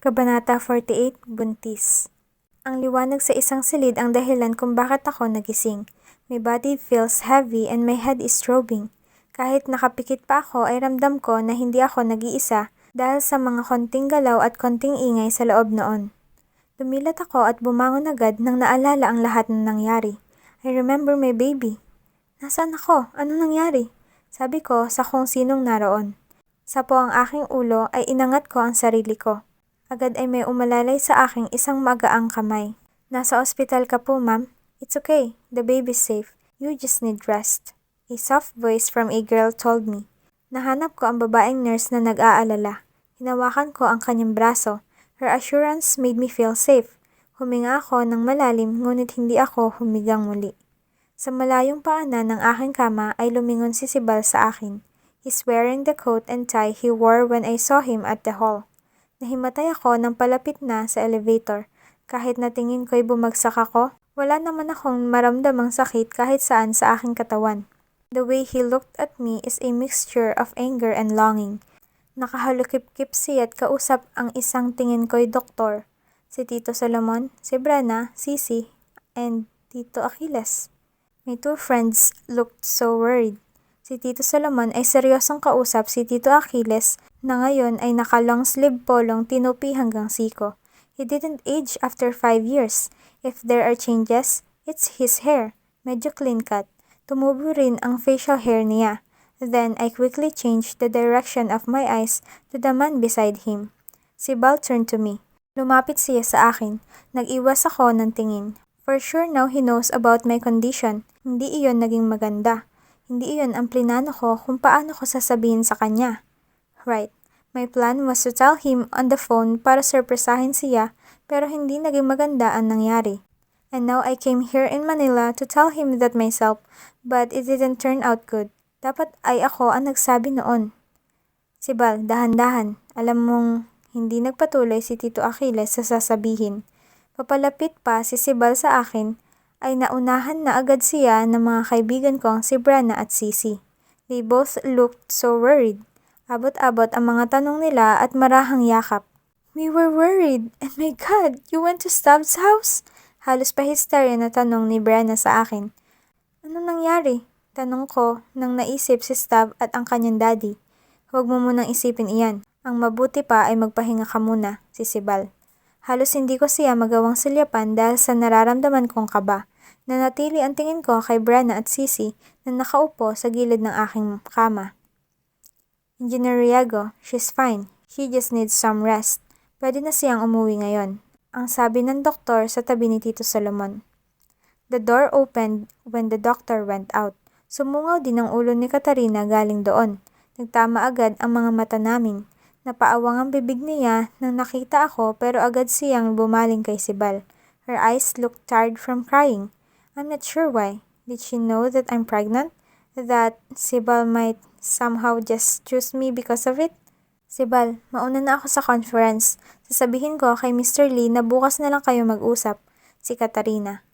Kabanata 48, Buntis. Ang liwanag sa isang silid ang dahilan kung bakit ako nagising. My body feels heavy and my head is throbbing. Kahit nakapikit pa ako ay ramdam ko na hindi ako nag-iisa dahil sa mga konting galaw at konting ingay sa loob noon. Lumilat ako at bumangon agad nang naalala ang lahat ng nangyari. I remember my baby. Nasaan ako? Ano nangyari? Sabi ko sa kung sinong naroon. Sa po ang aking ulo ay inangat ko ang sarili ko. Agad ay may umalalay sa aking isang magaang kamay. Nasa ospital ka po, ma'am. It's okay. The baby's safe. You just need rest. A soft voice from a girl told me. Nahanap ko ang babaeng nurse na nag-aalala. Hinawakan ko ang kanyang braso. Her assurance made me feel safe. Huminga ako ng malalim ngunit hindi ako humigang muli. Sa malayong paanan ng aking kama ay lumingon si Sibal sa akin. He's wearing the coat and tie he wore when I saw him at the hall. Nahimatay ako nang palapit na sa elevator. Kahit natingin ko'y bumagsak ako, wala naman akong maramdamang sakit kahit saan sa aking katawan. The way he looked at me is a mixture of anger and longing. Nakahalukip-kip siya't kausap ang isang tingin ko'y doktor. Si Tito Solomon, si Brana, Sisi, and Tito Achilles. My two friends looked so worried. Si Tito Solomon ay seryosong kausap si Tito Achilles na ngayon ay naka-long sleeve polong tinupi hanggang siko. He didn't age after 5 years. If there are changes, it's his hair. Medyo clean cut. Tumubo rin ang facial hair niya. Then I quickly changed the direction of my eyes to the man beside him. Si Bal turned to me. Lumapit siya sa akin. Nag-iwas ako ng tingin. For sure now he knows about my condition. Hindi iyon naging maganda. Hindi iyon ang plinano ko kung paano ko sasabihin sa kanya. Right, my plan was to tell him on the phone para surpresahin siya pero hindi naging maganda ang nangyari. And now I came here in Manila to tell him that myself but it didn't turn out good. Dapat ay ako ang nagsabi noon. Sibal, dahan-dahan. Alam mong hindi nagpatuloy si Tito Achilles sa sasabihin. Papalapit pa si Sibal sa akin ay naunahan na agad siya ng mga kaibigan kong si Brana at Sisi. They both looked so worried. Abot-abot ang mga tanong nila at marahang yakap. We were worried, and my God, you went to Stav's house? Halos pa hysteria na tanong ni Brana sa akin. Ano nangyari? Tanong ko nang naisip si Stav at ang kanyang daddy. Huwag mo munang isipin iyan. Ang mabuti pa ay magpahinga ka muna, si Sibal. Halos hindi ko siya magawang sulyapan dahil sa nararamdaman kong kaba. Nanatili ang tingin ko kay Brana at Sisi na nakaupo sa gilid ng aking kama. Engineer Riago, she's fine. She just needs some rest. Pwede na siyang umuwi ngayon. Ang sabi ng doktor sa tabi ni Tito Solomon. The door opened when the doctor went out. Sumungaw din ang ulo ni Katarina galing doon. Nagtama agad ang mga mata namin. Napaawang ang bibig niya nang nakita ako pero agad siyang bumaling kay Sibal. Her eyes looked tired from crying. I'm not sure why. Did she know that I'm pregnant? That Sibal might somehow just choose me because of it? Sibal, mauna na ako sa conference. Sasabihin ko kay Mr. Lee na bukas na lang kayo mag-usap. Si Katarina.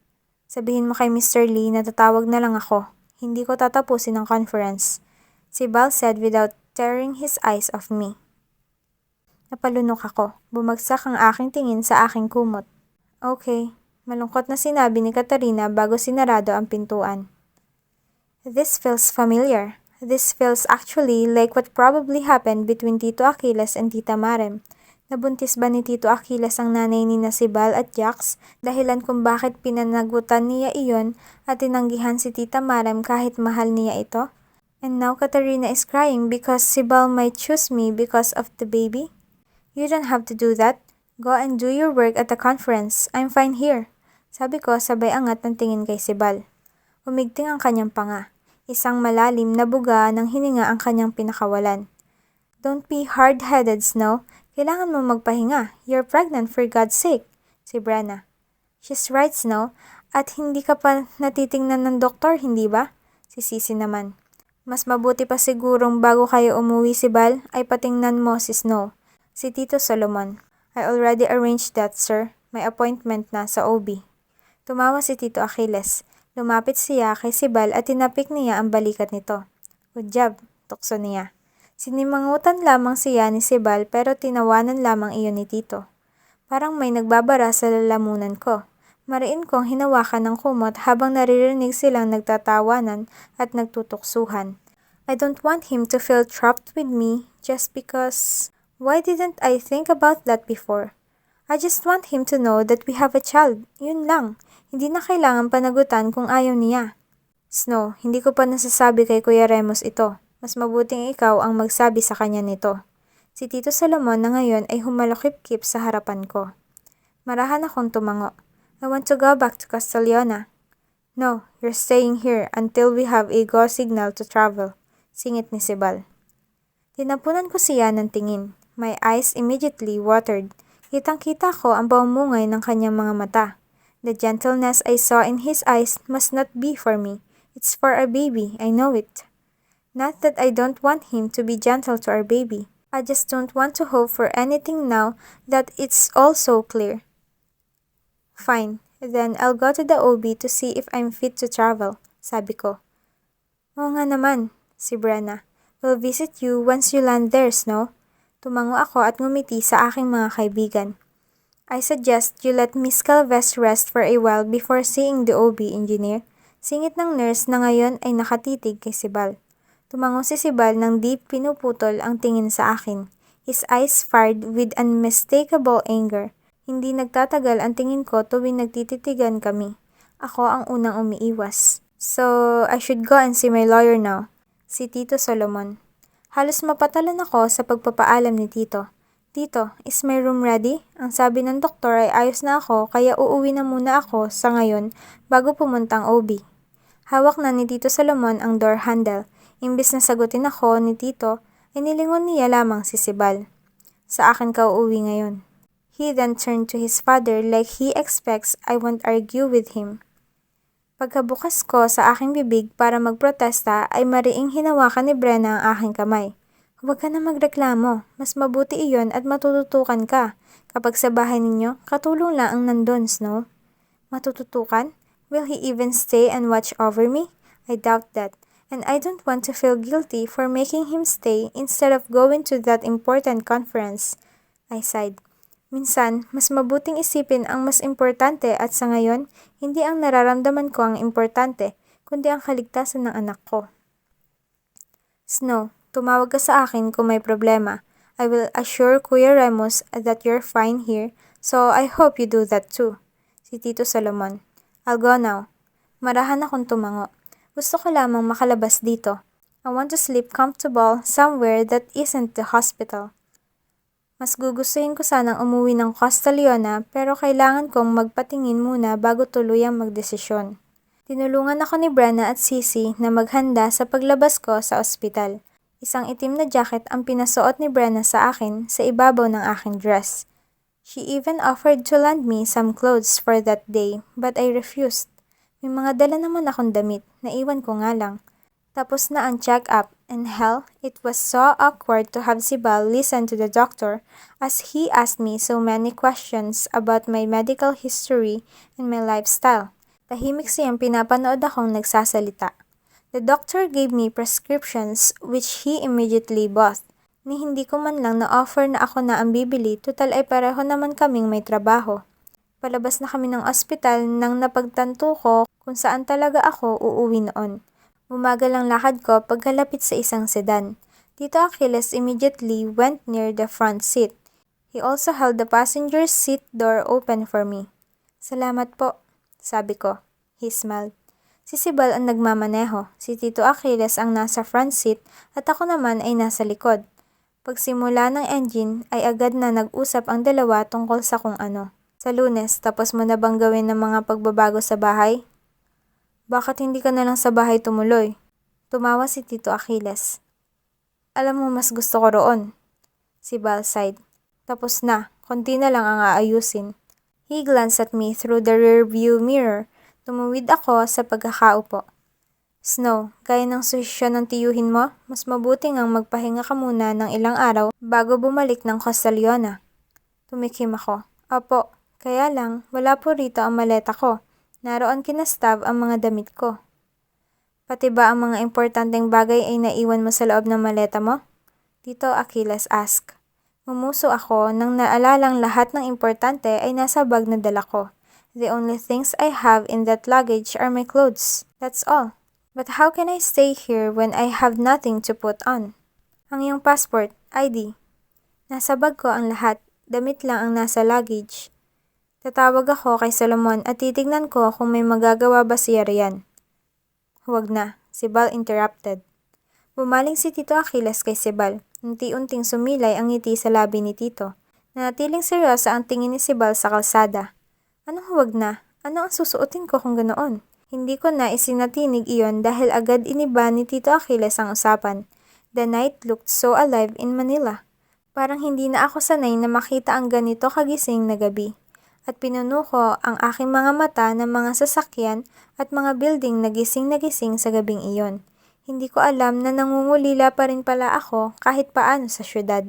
Sabihin mo kay Mr. Lee na tatawag na lang ako. Hindi ko tatapusin ang conference. Sibal said without tearing his eyes off me. Napalunok ako. Bumagsak ang aking tingin sa aking kumot. Okay. Malungkot na sinabi ni Katarina bago sinarado ang pintuan. This feels familiar. This feels actually like what probably happened between Tito Achilles and Tita Marem. Nabuntis ba ni Tito Achilles ang nanay ni Sibal at Jax, dahilan kung bakit pinanagutan niya iyon at tinanggihan si Tita Marem kahit mahal niya ito? And now Katarina is crying because Sibal might choose me because of the baby? You don't have to do that. Go and do your work at the conference. I'm fine here. Sabi ko sabay angat ng tingin kay Sibal. Umigting ang kanyang panga. Isang malalim na buga ng hininga ang kanyang pinakawalan. Don't be hard-headed, Snow. Kailangan mo magpahinga. You're pregnant for God's sake. Si Brana. She's right, Snow. At hindi ka pa natitingnan ng doktor, hindi ba? Si Sisi naman. Mas mabuti pa sigurong bago kayo umuwi, Sibal, ay patingnan mo si Snow. Si Tito Solomon. I already arranged that, sir. May appointment na sa OB. Tumawa si Tito Achilles. Lumapit siya kay Sibal at tinapik niya ang balikat nito. Good job, tukso niya. Sinimangutan lamang siya ni Sibal pero tinawanan lamang iyon ni Tito. Parang may nagbabara sa lalamunan ko. Mariin kong hinawakan ng kumot habang naririnig silang nagtatawanan at nagtutuksuhan. I don't want him to feel trapped with me just because... Why didn't I think about that before? I just want him to know that we have a child. Yun lang. Hindi na kailangan panagutan kung ayaw niya. Snow, hindi ko pa nasasabi kay Kuya Remus ito. Mas mabuting ikaw ang magsabi sa kanya nito. Si Tito Solomon na ngayon ay humalukip-kip sa harapan ko. Marahan akong tumango. I want to go back to Castellana. No, you're staying here until we have a go signal to travel. Singit ni Sibal. Tinapunan ko siya ng tingin. My eyes immediately watered. Kitang-kita ko ang pamumungay ng kanyang mga mata. The gentleness I saw in his eyes must not be for me. It's for our baby, I know it. Not that I don't want him to be gentle to our baby. I just don't want to hope for anything now that it's all so clear. Fine, then I'll go to the OB to see if I'm fit to travel, sabi ko. Oo nga naman, si Brenna. We'll visit you once you land there, Snow. Tumango ako at ngumiti sa aking mga kaibigan. I suggest you let Miss Calves rest for a while before seeing the OB, engineer. Singit ng nurse na ngayon ay nakatitig kay Sibal. Tumango si Sibal nang di pinuputol ang tingin sa akin. His eyes fired with unmistakable anger. Hindi nagtatagal ang tingin ko tuwing nagtititigan kami. Ako ang unang umiiwas. So, I should go and see my lawyer now. Si Tito Solomon. Halos mapatalan ako sa pagpapaalam ni Tito. Tito, is my room ready? Ang sabi ng doktor ay ayos na ako kaya uuwi na muna ako sa ngayon bago pumuntang OB. Hawak na ni Tito Solomon ang door handle. Imbis na sagutin ako ni Tito, ay nilingon niya lamang si Sibal. Sa akin ka uuwi ngayon. He then turned to his father like he expects I won't argue with him. Pagkabukas ko sa aking bibig para magprotesta ay mariing hinawakan ni Brenna ang aking kamay. Huwag ka na magreklamo, mas mabuti iyon at matututukan ka. Kapag sa bahay ninyo, katulong lang ang nandun, Snow. Matututukan? Will he even stay and watch over me? I doubt that. And I don't want to feel guilty for making him stay instead of going to that important conference. I sighed. Minsan, mas mabuting isipin ang mas importante at sa ngayon, hindi ang nararamdaman ko ang importante, kundi ang kaligtasan ng anak ko. Snow, tumawag ka sa akin kung may problema. I will assure Kuya Remus that you're fine here, so I hope you do that too. Si Tito Solomon. I'll go now. Marahan akong tumango. Gusto ko lamang makalabas dito. I want to sleep comfortable somewhere that isn't the hospital. Mas gugustuhin ko sanang umuwi ng Castellana pero kailangan kong magpatingin muna bago tuluyang magdesisyon. Tinulungan ako ni Brenna at Sissy na maghanda sa paglabas ko sa ospital. Isang itim na jacket ang pinasuot ni Brenna sa akin sa ibabaw ng aking dress. She even offered to lend me some clothes for that day but I refused. May mga dala naman akong damit, naiwan ko nga lang. Tapos na ang check-up, and hell, it was so awkward to have Sibal listen to the doctor as he asked me so many questions about my medical history and my lifestyle. Tahimik siyang pinapanood akong nagsasalita. The doctor gave me prescriptions which he immediately bought. Ni hindi ko man lang na-offer na ako na ang bibili, tutal ay pareho naman kaming may trabaho. Palabas na kami ng ospital nang napagtanto ko kung saan talaga ako uuwi noon. Bumagal ang lakad ko pagkalapit sa isang sedan. Tito Achilles immediately went near the front seat. He also held the passenger seat door open for me. Salamat po, sabi ko. He smiled. Si Sibal ang nagmamaneho, si Tito Achilles ang nasa front seat at ako naman ay nasa likod. Pagsimula ng engine ay agad na nag-usap ang dalawa tungkol sa kung ano. Sa Lunes, tapos mo na bang gawin ng mga pagbabago sa bahay? Bakit hindi ka na lang sa bahay tumuloy? Tumawa si Tito Achilles. Alam mo mas gusto ko roon. Si Bal sighed. Tapos na, konti na lang ang aayusin. He glanced at me through the rear view mirror. Tumuwid ako sa pagkakaupo. Snow, gaya ng susisyon ng tiyuhin mo, mas mabuting ang magpahinga ka muna ng ilang araw bago bumalik ng Castellana. Tumikim ako. Opo. Kaya lang, wala po rito ang maleta ko. Naroon kina Stav ang mga damit ko. Pati ba ang mga importanteng bagay ay naiwan mo sa loob ng maleta mo? Tito Achilles asked. Mumuso ako nang naalalang lahat ng importante ay nasa bag na dala ko. The only things I have in that luggage are my clothes. That's all. But how can I stay here when I have nothing to put on? Ang iyong passport, ID. Nasa bag ko ang lahat. Damit lang ang nasa luggage. Tatawag ako kay Solomon at titignan ko kung may magagawa ba siya riyan. Huwag na, si Bal interrupted. Bumaling si Tito Achilles kay Sibal. Unti-unting sumilay ang ngiti sa labi ni Tito. Nanatiling seryosa ang tingin ni Sibal sa kalsada. Anong huwag na? Ano ang susuotin ko kung ganoon? Hindi ko na isinatinig iyon dahil agad iniba ni Tito Achilles ang usapan. The night looked so alive in Manila. Parang hindi na ako sanay na makita ang ganito kagising na gabi. At pinuno ko ang aking mga mata ng mga sasakyan at mga building na gising sa gabing iyon. Hindi ko alam na nangungulila pa rin pala ako kahit paano sa syudad.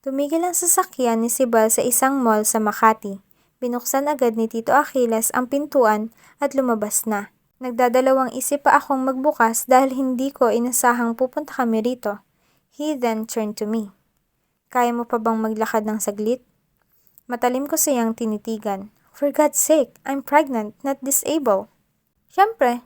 Tumigil ang sasakyan ni Sibal sa isang mall sa Makati. Binuksan agad ni Tito Achilles ang pintuan at lumabas na. Nagdadalawang isip pa akong magbukas dahil hindi ko inasahang pupunta kami rito. He then turned to me. Kaya mo pa bang maglakad ng saglit? Matalim ko siyang tinitigan. For God's sake, I'm pregnant, not disabled. Siyempre.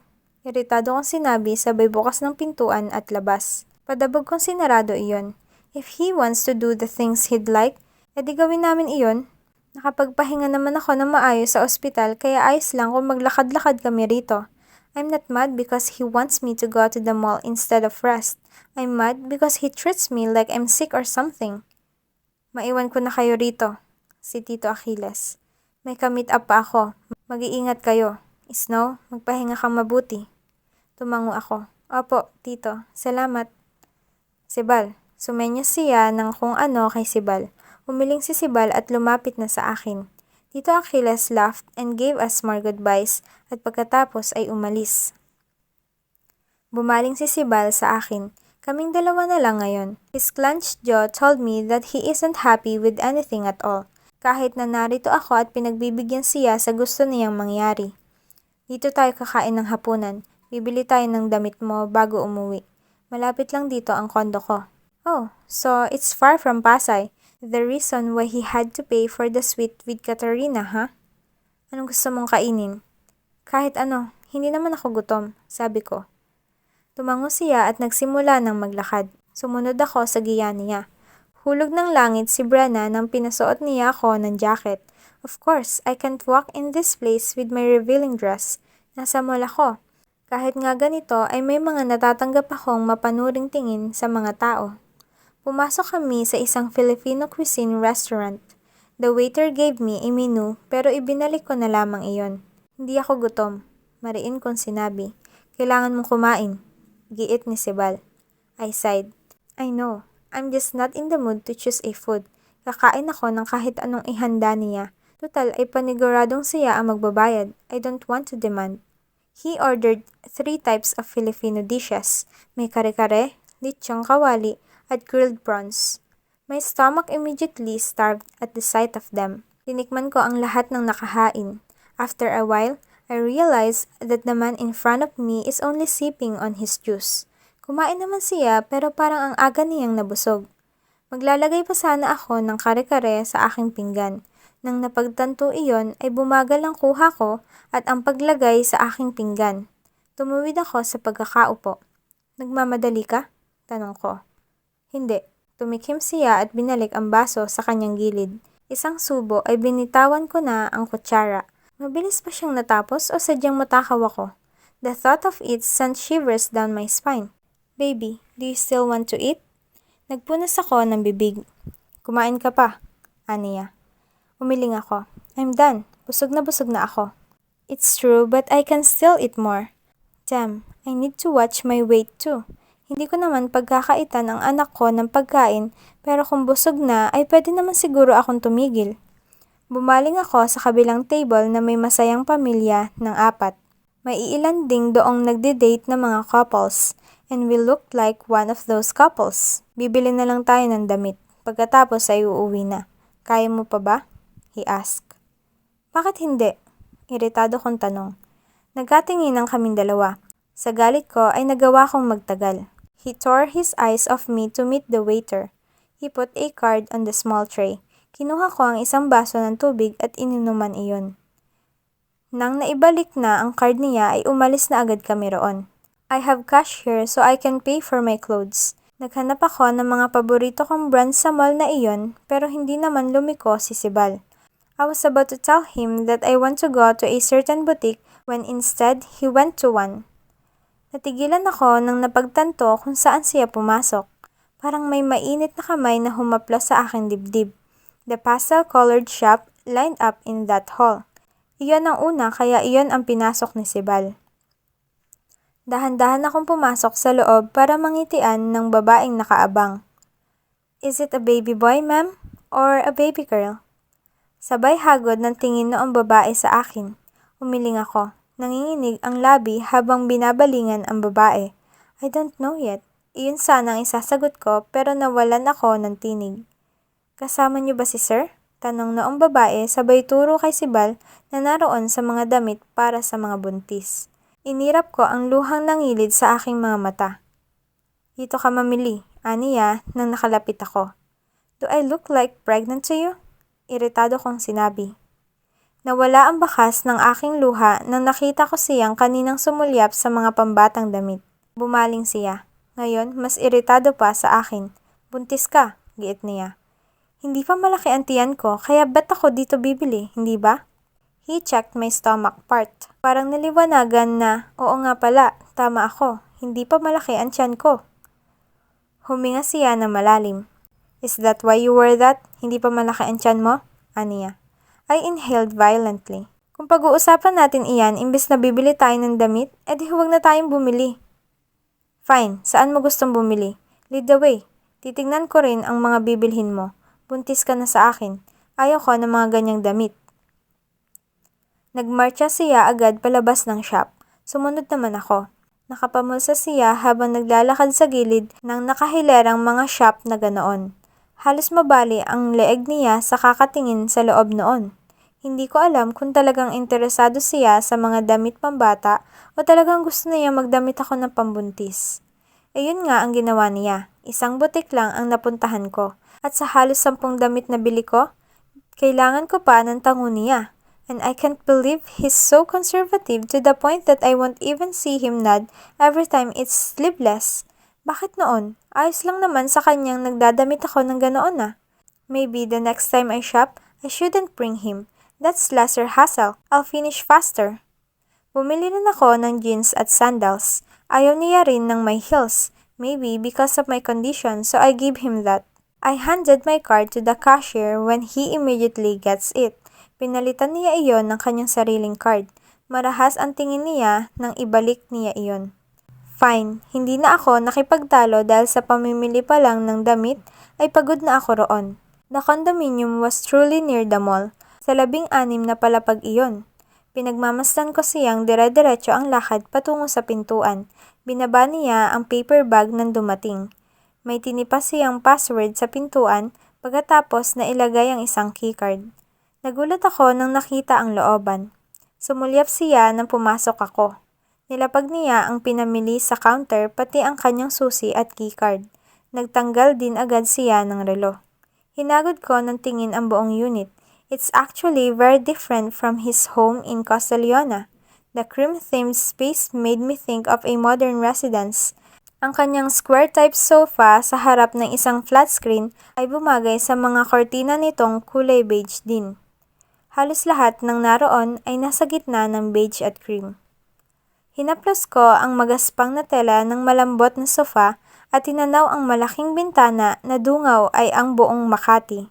Iritado kong sinabi sabay bukas ng pintuan at labas. Padabog kong sinarado iyon. If he wants to do the things he'd like, edi gawin namin iyon. Nakapagpahinga naman ako ng maayos sa ospital kaya ayos lang kung maglakad-lakad kami rito. I'm not mad because he wants me to go to the mall instead of rest. I'm mad because he treats me like I'm sick or something. Maiwan ko na kayo rito, si Tito Achilles. May ka-meet up pa ako. Mag-iingat kayo. Snow, magpahinga kang mabuti. Tumango ako. Opo, Tito. Salamat. Sibal. Sumenyas siya ng kung ano kay Sibal. Umiling si Sibal at lumapit na sa akin. Tito Achilles laughed and gave us more goodbyes at pagkatapos ay umalis. Bumaling si Sibal sa akin. Kaming dalawa na lang ngayon. His clenched jaw told me that he isn't happy with anything at all. Kahit na narito ako at pinagbibigyan siya sa gusto niyang mangyari. Dito tayo kakain ng hapunan. Bibili tayo ng damit mo bago umuwi. Malapit lang dito ang kondo ko. Oh, so it's far from Pasay. The reason why he had to pay for the suite with Katarina, ha? Anong gusto mong kainin? Kahit ano, hindi naman ako gutom, sabi ko. Tumango siya at nagsimula ng maglakad. Sumunod ako sa giya niya. Hulog ng langit si Brenna nang pinasuot niya ako ng jacket. Of course, I can't walk in this place with my revealing dress. Nasa mall ako. Kahit nga ganito ay may mga natatanggap akong mapanuring tingin sa mga tao. Pumasok kami sa isang Filipino cuisine restaurant. The waiter gave me a menu pero ibinalik ko na lamang iyon. Hindi ako gutom. Mariin kong sinabi. Kailangan mong kumain. Giit ni Sibal. I sighed. I know. I'm just not in the mood to choose a food. Kakain ako ng kahit anong ihanda niya. Total ay paniguradong siya ang magbabayad. I don't want to demand. He ordered 3 types of Filipino dishes. May kare-kare, lechong kawali, at grilled prawns. My stomach immediately starved at the sight of them. Tinikman ko ang lahat ng nakahain. After a while, I realized that the man in front of me is only sipping on his juice. Kumain naman siya pero parang ang aga niyang nabusog. Maglalagay pa sana ako ng kare-kare sa aking pinggan. Nang napagtanto iyon ay bumagal ang kuha ko at ang paglagay sa aking pinggan. Tumuwid ako sa pagkakaupo. Nagmamadali ka? Tanong ko. Hindi. Tumikim siya at binalik ang baso sa kanyang gilid. Isang subo ay binitawan ko na ang kutsara. Mabilis pa siyang natapos o sadyang matakaw ako? The thought of it sent shivers down my spine. Baby, do you still want to eat? Nagpunas ako ng bibig. Kumain ka pa, aniya. Umiling ako. I'm done. Busog na ako. It's true, but I can still eat more. Damn, I need to watch my weight too. Hindi ko naman pagkakaitan ang anak ko ng pagkain, pero kung busog na ay pwede naman siguro akong tumigil. Bumaling ako sa kabilang table na may masayang pamilya ng 4. May iilan ding doong nagde-date na mga couples, and we looked like one of those couples. Bibili na lang tayo ng damit. Pagkatapos ay uuwi na. Kaya mo pa ba? He asked. Bakit hindi? Iritado kong tanong. Nagkatinginan kaming dalawa. Sa galit ko ay nagawa kong magtagal. He tore his eyes off me to meet the waiter. He put a card on the small tray. Kinuha ko ang isang baso ng tubig at ininuman iyon. Nang naibalik na ang card niya ay umalis na agad kami roon. I have cash here so I can pay for my clothes. Naghanap ako ng mga paborito kong brand sa mall na iyon pero hindi naman lumiko si Sibal. I was about to tell him that I want to go to a certain boutique when instead he went to one. Natigilan ako nang napagtanto kung saan siya pumasok. Parang may mainit na kamay na humaplos sa aking dibdib. The pastel-colored shop lined up in that hall. Iyon ang una kaya iyon ang pinasok ni Sibal. Dahan-dahan akong pumasok sa loob para mangitian ng babaeng nakaabang. Is it a baby boy, ma'am? Or a baby girl? Sabay hagod ng tingin noong babae sa akin. Umiling ako. Nanginginig ang labi habang binabalingan ang babae. I don't know yet. Iyon sana ang isasagot ko pero nawalan ako ng tinig. Kasama niyo ba si sir? Tanong noong babae sabay turo kay Sibal na naroon sa mga damit para sa mga buntis. Inirap ko ang luhang nangilid sa aking mga mata. Dito ka mamili, aniya nang nakalapit ako. Do I look like pregnant to you? Iritado kong sinabi. Nawala ang bakas ng aking luha nang nakita ko siyang kaninang sumulyap sa mga pambatang damit. Bumaling siya. Ngayon, mas iritado pa sa akin. Buntis ka, giit niya. Hindi pa malaki ang tiyan ko, kaya ba't ako dito bibili, hindi ba? He checked my stomach part. Parang naliwanagan na, oo nga pala, tama ako, hindi pa malaki ang tiyan ko. Huminga siya na malalim. Is that why you wore that? Hindi pa malaki ang tiyan mo? Aniya. I inhaled violently. Kung pag-uusapan natin iyan, imbes na bibili tayo ng damit, edi huwag na tayong bumili. Fine, saan mo gustong bumili? Lead the way. Titignan ko rin ang mga bibilhin mo. Buntis ka na sa akin. Ayaw ko ng mga ganyang damit. Nagmarcha siya agad palabas ng shop. Sumunod naman ako. Nakapamulsa siya habang naglalakad sa gilid ng nakahilerang mga shop na ganoon. Halos mabali ang leeg niya sa kakatingin sa loob noon. Hindi ko alam kung talagang interesado siya sa mga damit pambata o talagang gusto niya magdamit ako ng pambuntis. Ayun nga ang ginawa niya. Isang butik lang ang napuntahan ko. At sa halos 10 damit na bili ko, kailangan ko pa ng tango niya. And I can't believe he's so conservative to the point that I won't even see him nod every time it's sleeveless. Bakit noon? Ayos lang naman sa kanyang nagdadamit ako ng ganoon ah. Maybe the next time I shop, I shouldn't bring him. That's lesser hassle. I'll finish faster. Bumili rin ako ng jeans at sandals. Ayaw niya rin ng may heels. Maybe because of my condition, so I gave him that. I handed my card to the cashier when he immediately gets it. Pinalitan niya iyon ng kanyang sariling card. Marahas ang tingin niya nang ibalik niya iyon. Fine, hindi na ako nakipagtalo dahil sa pamimili pa lang ng damit ay pagod na ako roon. The condominium was truly near the mall. Sa 16 na palapag iyon. Pinagmamasdan ko siyang dire-diretso ang lakad patungo sa pintuan. Binaba niya ang paper bag nang dumating. May tinipa siyang password sa pintuan pagkatapos na ilagay ang isang keycard. Nagulat ako nang nakita ang looban. Sumulyap siya nang pumasok ako. Nilapag niya ang pinamili sa counter pati ang kanyang susi at keycard. Nagtanggal din agad siya ng relo. Hinagod ko ng tingin ang buong unit. It's actually very different from his home in Costa Leona. The cream-themed space made me think of a modern residence. Ang kanyang square-type sofa sa harap ng isang flat screen ay bumagay sa mga kortina nitong kulay beige din. Halos lahat ng naroon ay nasa gitna ng beige at cream. Hinaplos ko ang magaspang na tela ng malambot na sofa at tinanaw ang malaking bintana na dungaw ay ang buong Makati.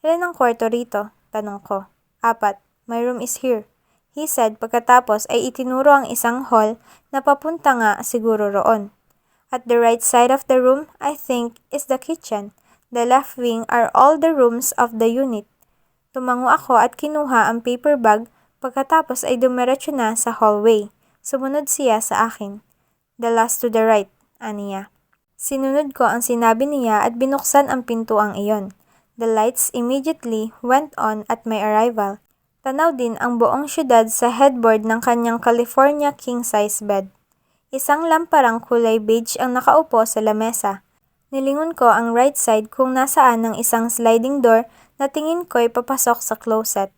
Ilan ang kwarto rito? Tanong ko. 4. My room is here. He said pagkatapos ay itinuro ang isang hall na papunta nga siguro roon. At the right side of the room, I think, is the kitchen. The left wing are all the rooms of the unit. Tumango ako at kinuha ang paper bag pagkatapos ay dumiretso na sa hallway. Sumunod siya sa akin. The last to the right, aniya. Sinunod ko ang sinabi niya at binuksan ang pintuang iyon. The lights immediately went on at my arrival. Tanaw din ang buong syudad sa headboard ng kanyang California king-size bed. Isang lamparang kulay beige ang nakaupo sa lamesa. Nilingon ko ang right side kung nasaan ng isang sliding door na tingin ko'y papasok sa closet.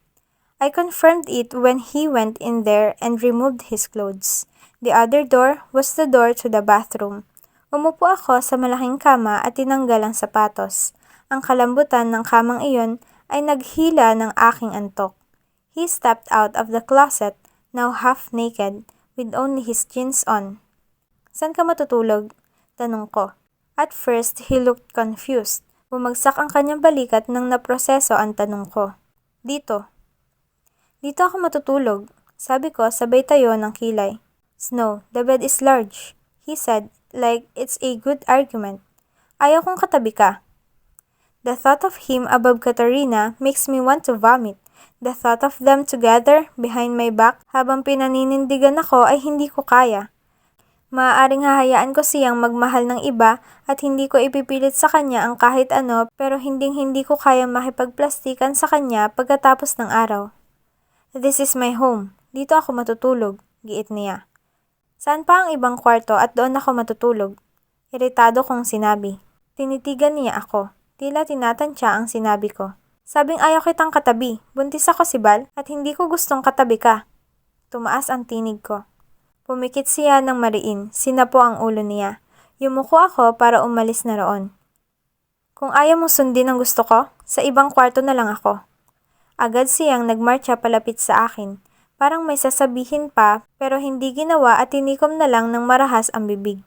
I confirmed it when he went in there and removed his clothes. The other door was the door to the bathroom. Umupo ako sa malaking kama at tinanggal ang sapatos. Ang kalambutan ng kamang iyon ay naghila ng aking antok. He stepped out of the closet, now half naked, with only his jeans on. "Saan ka matutulog?" tanong ko. At first, he looked confused. Bumagsak ang kanyang balikat nang naproseso ang tanong ko. "Dito." "Dito ako matutulog," sabi ko sabay tayo ng kilay. "Snow, the bed is large," he said, like it's a good argument. "Ayaw kong katabi ka." The thought of him above Katarina makes me want to vomit. The thought of them together behind my back habang pinaninindigan ako ay hindi ko kaya. Maaaring hahayaan ko siyang magmahal ng iba at hindi ko ipipilit sa kanya ang kahit ano pero hindi ko kaya makipagplastikan sa kanya pagkatapos ng araw. "This is my home. Dito ako matutulog," giit niya. "Saan pa ang ibang kwarto at doon ako matutulog?" Iritado kong sinabi. Tinitigan niya ako. Tila tinatansya ang sinabi ko. "Sabing ayaw kitang katabi. Buntis ako, Sibal, at hindi ko gustong katabi ka." Tumaas ang tinig ko. Pumikit siya ng mariin, sinapo ang ulo niya. Yumuko ako para umalis na roon. "Kung ayaw mong sundin ang gusto ko, sa ibang kwarto na lang ako." Agad siyang nagmarcha palapit sa akin. Parang may sasabihin pa pero hindi ginawa at tinikom na lang ng marahas ang bibig.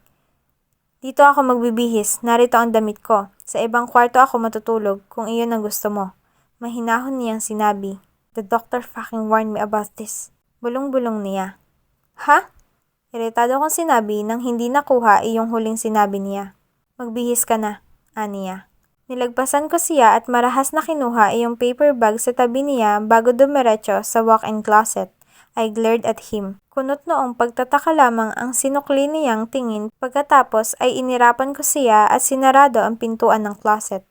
"Dito ako magbibihis, narito ang damit ko. Sa ibang kwarto ako matutulog kung iyon ang gusto mo." Mahinahon niyang sinabi. "The doctor fucking warned me about this." Bulong-bulong niya. "Ha?" Iritado kong sinabi nang hindi nakuha iyong huling sinabi niya. "Magbihis ka na," aniya. Nilagpasan ko siya at marahas na kinuha iyong paper bag sa tabi niya bago dumiretso sa walk-in closet. I glared at him. Kunot noong pagtataka lamang ang sinukli niyang tingin pagkatapos ay inirapan ko siya at sinarado ang pintuan ng closet.